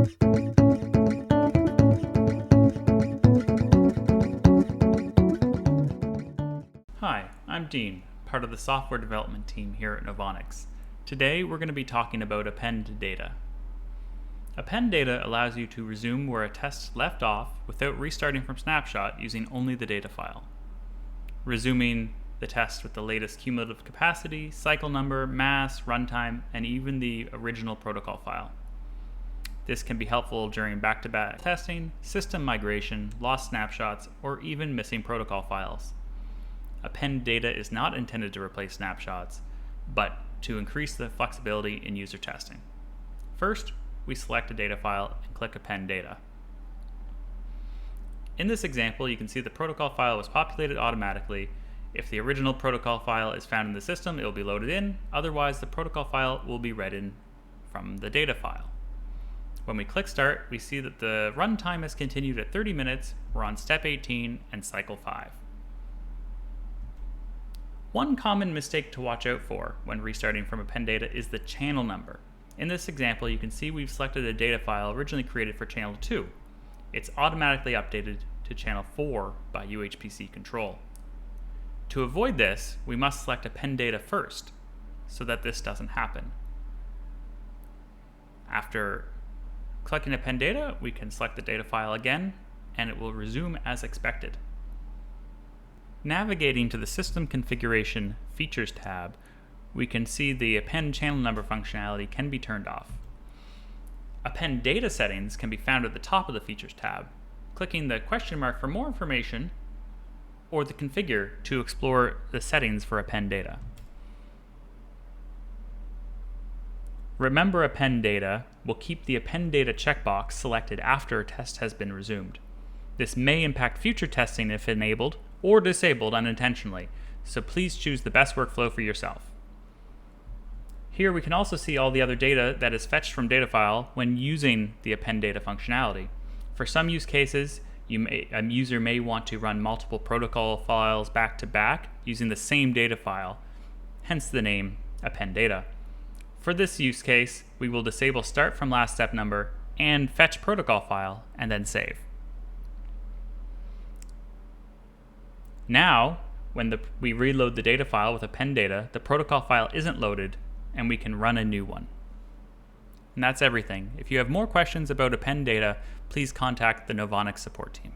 Hi, I'm Dean, part of the software development team here at NOVONIX. Today we're going to be talking about append data. Append data allows you to resume where a test left off without restarting from snapshot using only the data file. Resuming the test with the latest cumulative capacity, cycle number, mass, runtime, and even the original protocol file. This can be helpful during back-to-back testing, system migration, lost snapshots, or even missing protocol files. Append data is not intended to replace snapshots, but to increase the flexibility in user testing. First, we select a data file and click Append data. In this example, you can see the protocol file was populated automatically. If the original protocol file is found in the system, it will be loaded in. Otherwise, the protocol file will be read in from the data file. When we click Start, we see that the runtime has continued at 30 minutes. We're on step 18 and cycle 5. One common mistake to watch out for when restarting from append data is the channel number. In this example, you can see we've selected a data file originally created for channel 2. It's automatically updated to channel 4 by UHPC control. To avoid this, we must select append data first so that this doesn't happen. After clicking append data, we can select the data file again and it will resume as expected. Navigating to the System Configuration Features tab, we can see the append channel number functionality can be turned off. Append data settings can be found at the top of the Features tab. Clicking the question mark for more information or the configure to explore the settings for append data. Remember, append data will keep the append data checkbox selected after a test has been resumed. This may impact future testing if enabled or disabled unintentionally, so please choose the best workflow for yourself. Here we can also see all the other data that is fetched from data file when using the append data functionality. For some use cases, a user may want to run multiple protocol files back to back using the same data file, hence the name append data. For this use case, we will disable start from last step number and fetch protocol file and then save. Now, when we reload the data file with append data, the protocol file isn't loaded and we can run a new one. And that's everything. If you have more questions about append data, please contact the NOVONIX support team.